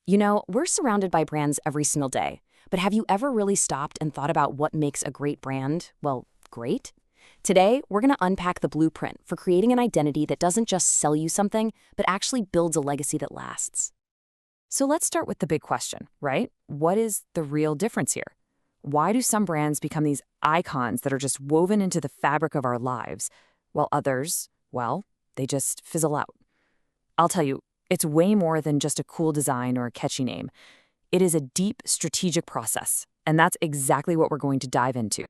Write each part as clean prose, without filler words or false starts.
You know, we're surrounded by brands every single day, but have you ever really stopped and thought about what makes a great brand, well, great? Today, we're going to unpack the blueprint for creating an identity that doesn't just sell you something, but actually builds a legacy that lasts. So let's start with the big question, right? What is the real difference here? Why do some brands become these icons that are just woven into the fabric of our lives, while others, well, they just fizzle out? I'll tell you, it's way more than just a cool design or a catchy name. It is a deep strategic process, and that's exactly what we're going to dive into.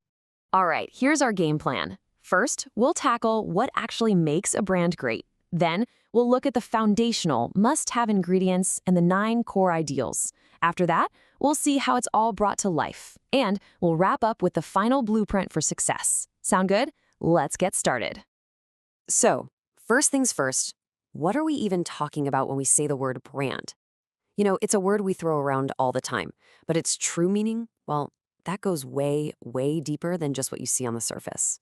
All right, here's our game plan. First, we'll tackle what actually makes a brand great. Then, we'll look at the foundational, must-have ingredients and the 9 core ideals. After that, we'll see how it's all brought to life. And we'll wrap up with the final blueprint for success. Sound good? Let's get started. So, first things first, what are we even talking about when we say the word brand? You know, it's a word we throw around all the time, but its true meaning, well, that goes way, way deeper than just what you see on the surface.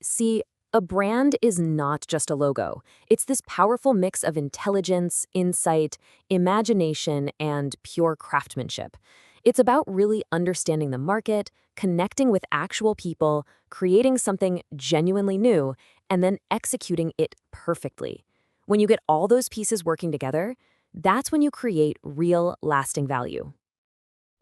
See, a brand is not just a logo. It's this powerful mix of intelligence, insight, imagination, and pure craftsmanship. It's about really understanding the market, connecting with actual people, creating something genuinely new, and then executing it perfectly. When you get all those pieces working together, that's when you create real, lasting value.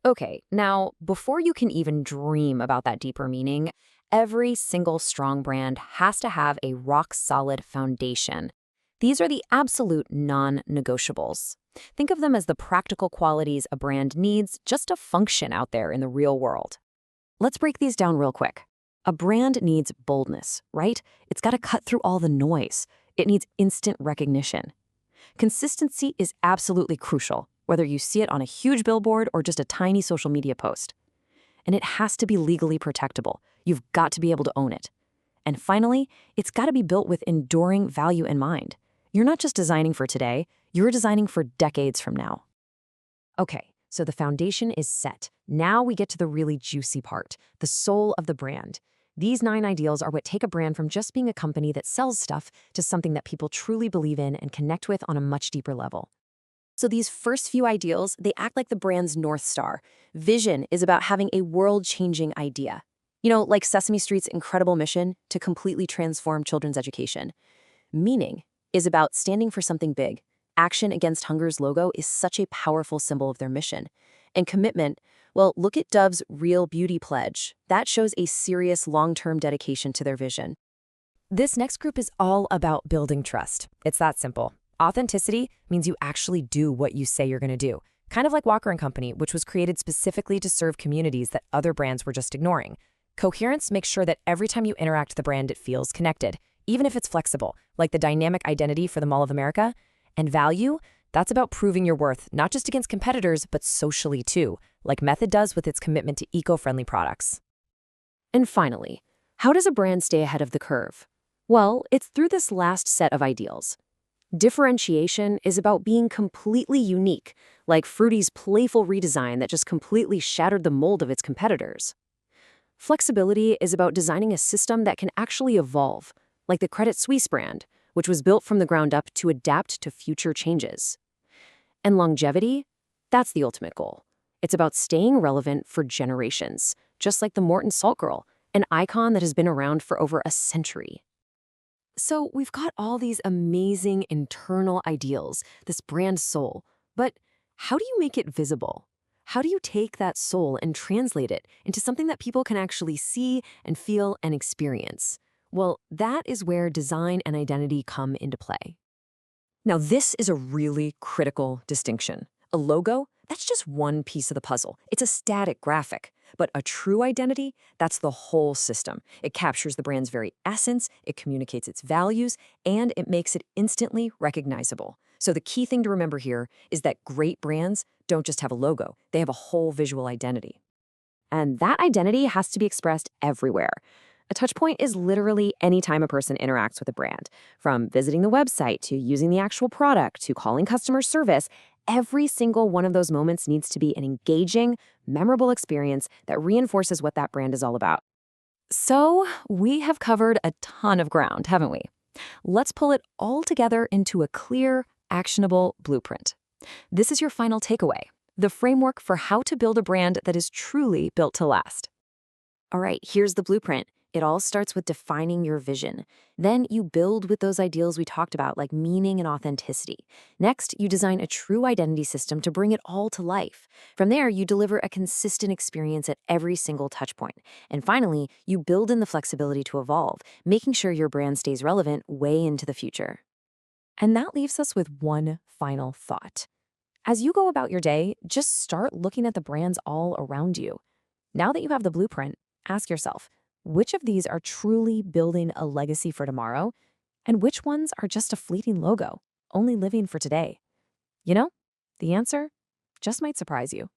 Okay, now, before you can even dream about that deeper meaning, every single strong brand has to have a rock-solid foundation. These are the absolute non-negotiables. Think of them as the practical qualities a brand needs just to function out there in the real world. Let's break these down real quick. A brand needs boldness, right? It's got to cut through all the noise. It needs instant recognition. Consistency is absolutely crucial, whether you see it on a huge billboard or just a tiny social media post. And it has to be legally protectable. You've got to be able to own it. And finally, it's got to be built with enduring value in mind. You're not just designing for today, you're designing for decades from now. Okay, so the foundation is set. Now we get to the really juicy part, the soul of the brand. These 9 ideals are what take a brand from just being a company that sells stuff to something that people truly believe in and connect with on a much deeper level. So these first few ideals, they act like the brand's North Star. Vision is about having a world-changing idea. You know, like Sesame Street's incredible mission to completely transform children's education. Meaning is about standing for something big. Action Against Hunger's logo is such a powerful symbol of their mission. And commitment, well, look at Dove's Real Beauty Pledge. That shows a serious long-term dedication to their vision. This next group is all about building trust. It's that simple. Authenticity means you actually do what you say you're going to do. Kind of like Walker & Company, which was created specifically to serve communities that other brands were just ignoring. Coherence makes sure that every time you interact with the brand, it feels connected, even if it's flexible, like the dynamic identity for the Mall of America. And value, that's about proving your worth, not just against competitors, but socially too, like Method does with its commitment to eco-friendly products. And finally, how does a brand stay ahead of the curve? Well, it's through this last set of ideals. Differentiation is about being completely unique, like Fruity's playful redesign that just completely shattered the mold of its competitors. Flexibility is about designing a system that can actually evolve, like the Credit Suisse brand, which was built from the ground up to adapt to future changes. And longevity, that's the ultimate goal. It's about staying relevant for generations, just like the Morton Salt Girl, an icon that has been around for over a century. So we've got all these amazing internal ideals, this brand soul, but how do you make it visible? How do you take that soul and translate it into something that people can actually see and feel and experience? Well, that is where design and identity come into play. Now, this is a really critical distinction. A logo, that's just one piece of the puzzle. It's a static graphic. But a true identity, that's the whole system. It captures the brand's very essence, it communicates its values, and it makes it instantly recognizable. So the key thing to remember here is that great brands don't just have a logo, they have a whole visual identity. And that identity has to be expressed everywhere. A touchpoint is literally any time a person interacts with a brand. From visiting the website to using the actual product to calling customer service, every single one of those moments needs to be an engaging, memorable experience that reinforces what that brand is all about. So we have covered a ton of ground, haven't we? Let's pull it all together into a clear, actionable blueprint. This is your final takeaway, the framework for how to build a brand that is truly built to last. All right, here's the blueprint. It all starts with defining your vision. Then you build with those ideals we talked about, like meaning and authenticity. Next, you design a true identity system to bring it all to life. From there, you deliver a consistent experience at every single touch point. And finally, you build in the flexibility to evolve, making sure your brand stays relevant way into the future. And that leaves us with one final thought. As you go about your day, just start looking at the brands all around you. Now that you have the blueprint, ask yourself, which of these are truly building a legacy for tomorrow, and which ones are just a fleeting logo, only living for today? You know, the answer just might surprise you.